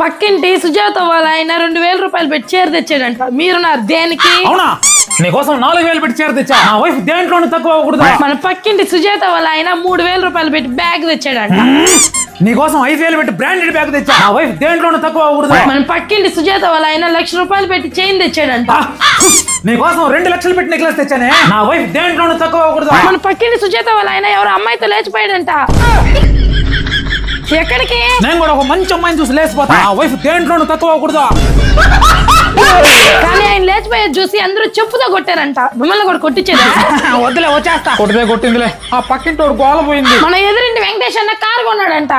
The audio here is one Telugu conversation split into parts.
పక్కింటి సుజాత వాళ్ళ ఆయన 2000 రూపాయలు పెట్టి చీర తెచ్చాడంట. మీరున్నారు దేనికి? అవునా, నీకోసం 4000 పెట్టి చీర తెచ్చా. నా వైఫ్ దేంట్లోనూ తక్కువ అవ్వకూడదు. మన పక్కింటి సుజాత వాళ్ళ ఆయన 3000 రూపాయలు పెట్టి బ్యాగ్ తెచ్చాడంట. నీకోసం 5000 పెట్టి బ్రాండెడ్ బ్యాగ్ తెచ్చా. నా వైఫ్ దేంట్లోనూ తక్కువ అవ్వకూడదు. మన పక్కింటి సుజాత వాళ్ళ ఆయన 1,00,000 రూపాయలు పెట్టి చైన్ తెచ్చాడంట. నీకోసం 2 లక్షలు పెట్టి నెక్లెస్ తెచ్చానే. నా వైఫ్ దేంట్లోనూ తక్కువ అవ్వకూడదు. మన పక్కింటి సుజాత వాళ్ళ ఆయన ఎవరు అమ్మాయితో లేచిపోయాడంట. ఎక్కడికి? నేను కూడా ఒక మంచి అమ్మాయిని చూసి లేచిపోతా. నా వైఫ్ దేంట్లోనూ తక్కువ అవ్వకూడదు. కానీ ఆయన లేచిపోయేది చూసి అందరూ చెప్పుతో కొట్టారంట. మిమ్మల్ని కూడా కొట్టించేదా? వద్దులే, వచ్చేస్తా. కొట్టితే కొట్టిందిలే. ఆ పక్కింటోడు గోల పోయింది. మన ఎదురింటి వెంకటేష్ అన్న కారు కొన్నాడంట.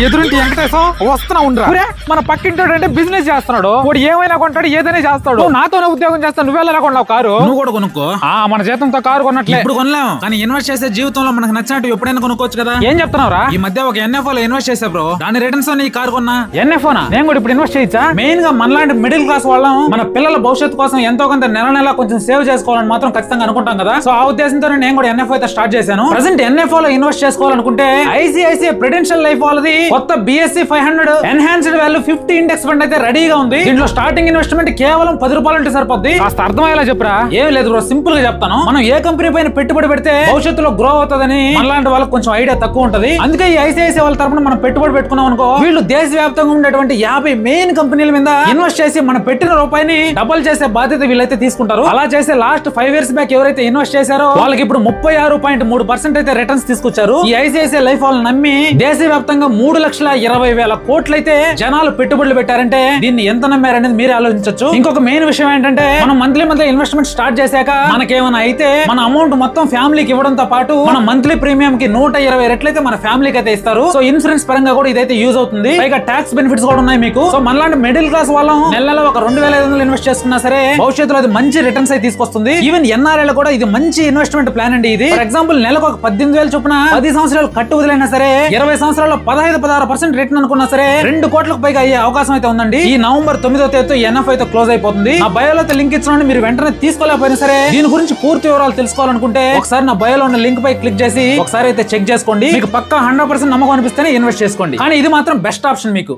ఎదురింటి వెంకటేశం వస్తున్నా ఉండరా. మన పక్కింటోడు అంటే బిజినెస్ చేస్తున్నాడు. వాడు ఏమైనా కొంటాడు, ఏదైనా చేస్తాడు. నాతోనే ఉద్యోగం చేస్తాను, నువ్వెలా కొన్నావు కారు? నువ్వు కూడా కొనుక్కో. మన జీతంతో కారు కొన్నట్లే. ఇప్పుడు కొనలేము, కానీ ఇన్వెస్ట్ చేసే జీవితంలో మనకు నచ్చినట్టు ఎప్పుడైనా కొనుక్కోవచ్చు కదా. ఏం చెప్తున్నావురా? ఈ మధ్య ఒక NFO లో ఇన్వెస్ట్ చేసా బ్రో. దాని రిటర్న్స్ ఈ కారు కొన్నా. NFOనా? నేను కూడా ఇప్పుడు ఇన్వెస్ట్ చేయొచ్చా? మెయిన్ గా మనలాంటి మిడిల్ క్లాస్ వాళ్ళం మన పిల్లల భవిష్యత్తు కోసం ఎంతో కొంత నెల కొంచెం సేవ్ చేసుకోవాలని మాత్రం ఖచ్చితంగా అనుకుంటాం కదా. సో ఆ ఉద్దేశంతో నేను కూడా NFO అయితే స్టార్ట్ చేశాను. ప్రెసెంట్ NFO లో ఇన్వెస్ట్ చేసుకోవాలనుకుంటే ICICI ప్రుడెన్షియల్ లైఫ్ వాళ్ళది కొత్త BSE 500 enhanced value 50 index fund అయితే రెడీగా ఉంది. దీంట్లో స్టార్టింగ్ ఇన్వెస్ట్మెంట్ కేవలం 10 రూపాయలు ఉంటే సరిపోద్ది. కాస్త అర్థమయ్యేలా చెప్పరా. ఏం లేదు బ్రో, సింపుల్ గా చెప్తాను. మనం ఏ కంపెనీ పైన పెట్టుబడి పెడితే భవిష్యత్తులో గ్రో అవుతుందని మనలాంటి వాళ్ళకి కొంచెం ఐడియా తక్కువ ఉంటది. అందుకే ఈ ICICI వాళ్ళ తరపున మనం పెట్టుబడి పెట్టుకున్నాం అనుకో, వీళ్ళు దేశవ్యాప్తంగా ఉండేటువంటి 50 మెయిన్ కంపెనీల మీద ఇన్వెస్ట్ చేసి మన పెట్టిన రూపాయిని డబుల్ చేసే బాధ్యత వీళ్ళైతే తీసుకుంటారు. అలా చేసే లాస్ట్ 5 years బ్యాక్ ఎవరైతే ఇన్వెస్ట్ చేశారో వాళ్ళకి ఇప్పుడు 36.3% అయితే రిటర్న్స్ తీసుకొచ్చారు. ఈ ICICI లైఫ్ వాళ్ళని నమ్మి దేశవ్యాప్తంగా 3,20,000 కోట్లయితే జనాలు పెట్టుబడులు పెట్టారంటే దీన్ని ఎంత నమ్మారనేది మీరే ఆలోచించవచ్చు. ఇంకొక మెయిన్ విషయం ఏంటంటే, మనం మంత్లీ ఇన్వెస్ట్మెంట్ స్టార్ట్ చేశాక మనకేమైనా అయితే మన అమౌంట్ మొత్తం ఫ్యామిలీకి ఇవ్వడంతో పాటు మన మంత్లీ ప్రీమియం కి 120 రెట్లయితే మన ఫ్యామిలీకి అయితే ఇస్తారు. సో ఇన్సూరెన్స్ పరంగా కూడా ఇదైతే యూజ్ అవుతుంది. పైగా ట్యాక్స్ బెనిఫిట్స్ కూడా ఉన్నాయి మీకు. సో మనలాంటి మిడిల్ క్లాస్ వాళ్ళం నెలలో ఒక 2,500 ఇన్వెస్ట్ చేసుకున్నా సరే భవిష్యత్తులో అది మంచి రిటర్న్స్ అయితే తీసుకొస్తుంది. ఈవెన్ NRL కూడా ఇది మంచి ఇన్వెస్ట్మెంట్ ప్లాన్ అండి. ఇది ఫర్ ఎగ్జాంపుల్ నెలకు ఒక 18,000 చొప్పున 10 సంవత్సరాలు కట్టు వదిలేనా సరే 20 సంవత్సరాల్లో 15-16% రిటర్న్ అనుకున్నా సరే 2 కోట్లకు పైగా అయ్యే అవకాశం అయితే ఉందండి. ఈ నవంబర్ 9వ తేదీతో NFO అయితే క్లోజ్ అయిపోతుంది. నా బయోలో లింక్ ఇచ్చిన మీరు వెంటనే తీసుకోలేకపోయినా సరే దీని గురించి పూర్తి వివరాలు తెలుసుకోవాలనుకుంటే ఒకసారి నా బయోలో ఉన్న లింక్ పై క్లిక్ చేసి ఒకసారి అయితే చెక్ చేసుకోండి. మీకు పక్కా 100% నమ్మకం అనిపిస్తేనే ఇన్వెస్ట్ చేసుకోండి. కానీ ఇది మాత్రం బెస్ట్ ఆప్షన్ మీకు.